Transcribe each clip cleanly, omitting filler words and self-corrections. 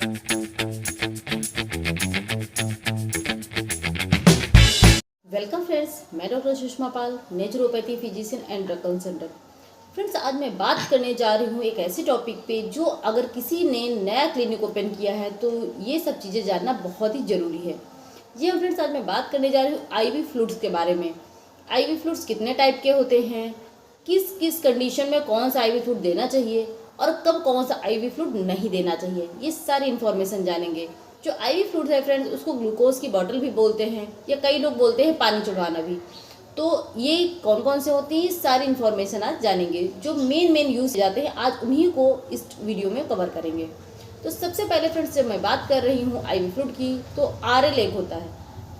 Welcome friends, मैं doctor Sushma Pal, naturopathy physician and drug consultant. Friends, आज मैं बात करने जा रही हूँ एक ऐसे टॉपिक पे जो अगर किसी ने नया क्लिनिक ओपन किया है तो ये सब चीज़ें जानना बहुत ही ज़रूरी है। जी हाँ फ्रेंड्स, आज मैं बात करने जा रही हूँ आईवी फ्लूइड्स के बारे में। आईवी फ्लूइड्स कितने टाइप के होते हैं, किस किस कंडीशन में कौन सा आईवी फ्लूइड देना चाहिए और कब कौन सा आईवी फ्लूइड नहीं देना चाहिए, ये सारी इन्फॉर्मेशन जानेंगे। जो आईवी फ्लूइड है फ्रेंड्स, उसको ग्लूकोज की बॉटल भी बोलते हैं या कई लोग बोलते हैं पानी चढ़वाना भी। तो ये कौन कौन से होती हैं, सारी इन्फॉर्मेशन आज जानेंगे। जो मेन यूज जाते हैं आज उन्हीं को इस वीडियो में कवर करेंगे। तो सबसे पहले फ्रेंड्स, जब मैं बात कर रही हूँ आईवी फ्लूइड की, तो आरएल एक होता है।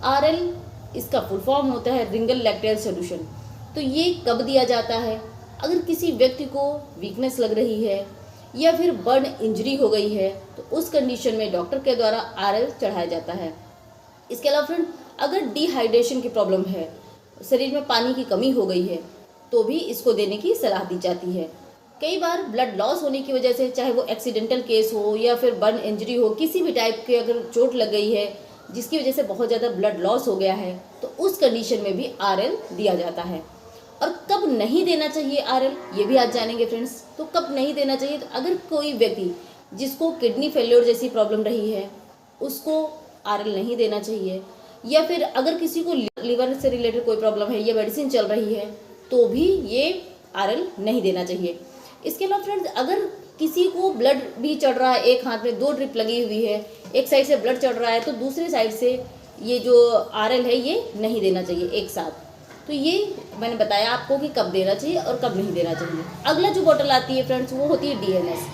आरएल इसका फुल फॉर्म होता है रिंगल लैक्टेल सोल्यूशन। तो ये कब दिया जाता है? अगर किसी व्यक्ति को वीकनेस लग रही है या फिर बर्न इंजरी हो गई है तो उस कंडीशन में डॉक्टर के द्वारा आरएल चढ़ाया जाता है। इसके अलावा फ्रेंड, अगर डिहाइड्रेशन की प्रॉब्लम है, शरीर में पानी की कमी हो गई है, तो भी इसको देने की सलाह दी जाती है। कई बार ब्लड लॉस होने की वजह से, चाहे वो एक्सीडेंटल केस हो या फिर बर्न इंजरी हो, किसी भी टाइप के अगर चोट लग गई है जिसकी वजह से बहुत ज़्यादा ब्लड लॉस हो गया है, तो उस कंडीशन में भी आरएल दिया जाता है। और कब नहीं देना चाहिए आरएल, ये भी आज जानेंगे फ्रेंड्स। तो कब नहीं देना चाहिए, तो अगर कोई व्यक्ति जिसको किडनी फेल्योर जैसी प्रॉब्लम रही है उसको आरएल नहीं देना चाहिए, या फिर अगर किसी को लिवर से रिलेटेड कोई प्रॉब्लम है या मेडिसिन चल रही है तो भी ये आरएल नहीं देना चाहिए। इसके अलावा फ्रेंड्स, अगर किसी को ब्लड भी चढ़ रहा है, एक हाथ में 2 ड्रिप लगी हुई है, एक साइड से ब्लड चढ़ रहा है, तो दूसरे साइड से ये जो आरएल है ये नहीं देना चाहिए एक साथ। तो ये मैंने बताया आपको कि कब देना चाहिए और कब नहीं देना चाहिए। अगला जो बोतल आती है फ्रेंड्स, वो होती है डीएनएस,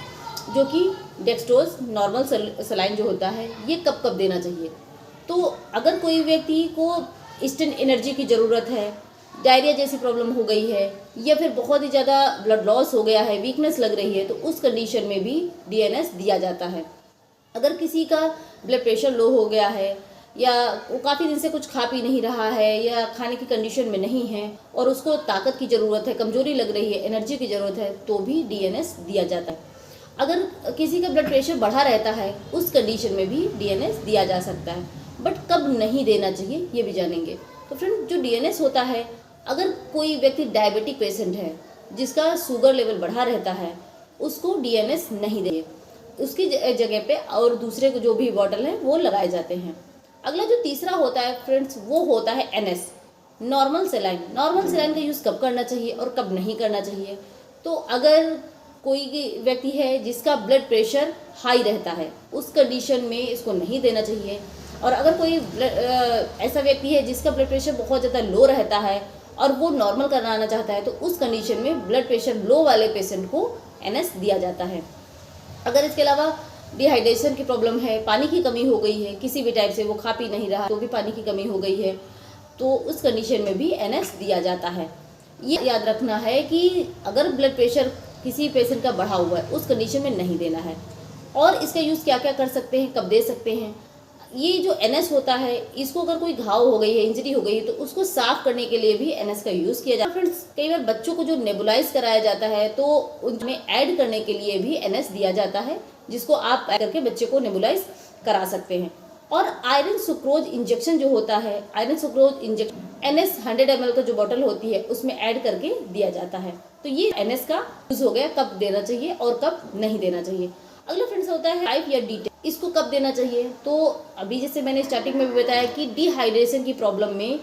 जो कि डेक्सट्रोज नॉर्मल सलाइन जो होता है, ये कब कब देना चाहिए। तो अगर कोई व्यक्ति को इंस्टेंट एनर्जी की ज़रूरत है, डायरिया जैसी प्रॉब्लम हो गई है, या फिर बहुत ही ज़्यादा ब्लड लॉस हो गया है, वीकनेस लग रही है, तो उस कंडीशन में भी डीएनएस दिया जाता है। अगर किसी का ब्लड प्रेशर लो हो गया है या वो काफ़ी दिन से कुछ खा पी नहीं रहा है या खाने की कंडीशन में नहीं है और उसको ताकत की ज़रूरत है, कमजोरी लग रही है, एनर्जी की ज़रूरत है, तो भी डीएनएस दिया जाता है। अगर किसी का ब्लड प्रेशर बढ़ा रहता है, उस कंडीशन में भी डीएनएस दिया जा सकता है। बट कब नहीं देना चाहिए ये भी जानेंगे। तो फ्रेंड, जो डीएनएस होता है, अगर कोई व्यक्ति डायबिटिक पेशेंट है जिसका शुगर लेवल बढ़ा रहता है, उसको डीएनएस नहीं दें, उसकी जगह पे और दूसरे जो भी बॉटल है वो लगाए जाते हैं। अगला जो तीसरा होता है फ्रेंड्स, वो होता है NS, normal saline. Normal saline का यूज़ कब करना चाहिए और कब नहीं करना चाहिए। तो अगर कोई व्यक्ति है जिसका ब्लड प्रेशर हाई रहता है, उस कंडीशन में इसको नहीं देना चाहिए। और अगर कोई ऐसा व्यक्ति है जिसका ब्लड प्रेशर बहुत ज़्यादा लो रहता है और वो नॉर्मल कराना चाहता है, तो उस कंडीशन में ब्लड प्रेशर लो वाले पेशेंट को एनएस दिया जाता है। अगर इसके अलावा डिहाइड्रेशन की प्रॉब्लम है, पानी की कमी हो गई है, किसी भी टाइप से वो खा पी नहीं रहा तो भी पानी की कमी हो गई है, तो उस कंडीशन में भी एनएस दिया जाता है। ये याद रखना है कि अगर ब्लड प्रेशर किसी पेशेंट का बढ़ा हुआ है, उस कंडीशन में नहीं देना है। और इसका यूज़ क्या क्या कर सकते हैं, कब दे सकते हैं। ये जो एनएस होता है, इसको अगर कोई घाव हो गई है, इंजरी हो गई है, तो उसको साफ करने के लिए भी एनएस का यूज़ किया जाता है। फ्रेंड्स, कई बार बच्चों को जो नेबुलाइज कराया जाता है तो उनमें ऐड करने के लिए भी एनएस दिया जाता है, जिसको आप ऐड करके बच्चे को नेबुलाइज करा सकते हैं। और आयरन सुक्रोज इंजेक्शन जो होता है, iron sucrose injection NS 100 ml का जो बोतल होती है उसमें ऐड करके दिया जाता है। तो ये एनएस का यूज़ हो गया, कब देना चाहिए और कब नहीं देना चाहिए। अगला फ्रेंड्स होता है टाइप या डी10, इसको कब देना चाहिए। तो अभी जैसे मैंने स्टार्टिंग में भी बताया कि डिहाइड्रेशन की प्रॉब्लम में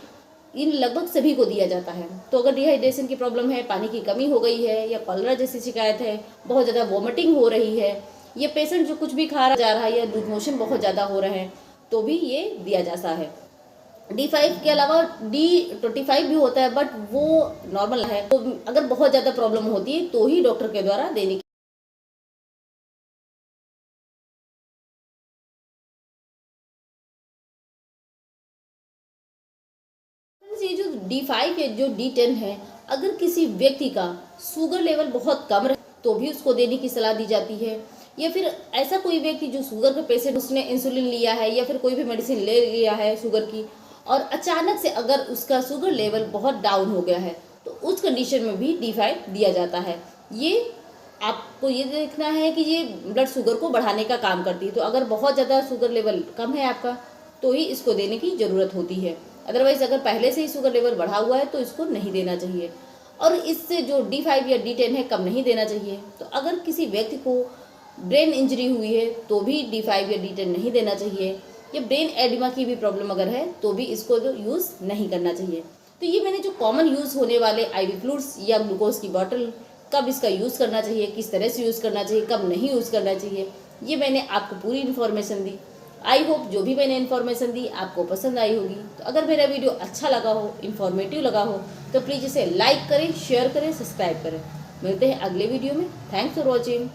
इन लगभग सभी को दिया जाता है। तो अगर डिहाइड्रेशन की प्रॉब्लम है, पानी की कमी हो गई है या कॉलरा जैसी शिकायत है, बहुत ज़्यादा वॉमिटिंग हो रही है, ये पेशेंट जो कुछ भी खा जा रहा है या लूज मोशन बहुत ज़्यादा हो रहे हैं, तो भी ये दिया जाता है। D5 के अलावा D25 भी होता है, बट वो नॉर्मल है। तो अगर बहुत ज़्यादा प्रॉब्लम होती है तो ही डॉक्टर के द्वारा देने की। ये जो D5 है, जो D10 है, अगर किसी व्यक्ति का शुगर लेवल बहुत कम रहे तो भी उसको देने की सलाह दी जाती है। या फिर ऐसा कोई व्यक्ति जो शुगर का पेशेंट, उसने इंसुलिन लिया है या फिर कोई भी मेडिसिन ले लिया है शुगर की, और अचानक से अगर उसका शुगर लेवल बहुत डाउन हो गया है, तो उस कंडीशन में भी D5 दिया जाता है। ये आपको ये देखना है कि ये ब्लड शुगर को बढ़ाने का काम करती है। तो अगर बहुत ज़्यादा शुगर लेवल कम है आपका तो ही इसको देने की ज़रूरत होती है। अदरवाइज़ अगर पहले से ही शुगर लेवल बढ़ा हुआ है तो इसको नहीं देना चाहिए। और इससे जो D5 या D10 है कम नहीं देना चाहिए। तो अगर किसी व्यक्ति को ब्रेन इंजरी हुई है तो भी D5 या D10 नहीं देना चाहिए। या ब्रेन एडिमा की भी प्रॉब्लम अगर है तो भी इसको जो यूज़ नहीं करना चाहिए। तो ये मैंने जो कॉमन यूज़ होने वाले IV फ्लूइड्स या ग्लूकोज की बॉटल, कब इसका यूज़ करना चाहिए, किस तरह से यूज़ करना चाहिए, कब नहीं यूज़ करना चाहिए, ये मैंने आपको पूरी इन्फॉर्मेशन दी। आई होप जो भी मैंने इन्फॉर्मेशन दी आपको पसंद आई होगी। तो अगर मेरा वीडियो अच्छा लगा हो, इन्फॉर्मेटिव लगा हो तो प्लीज़ इसे लाइक करें, शेयर करें, सब्सक्राइब करें। मिलते हैं अगले वीडियो में। Thanks for watching.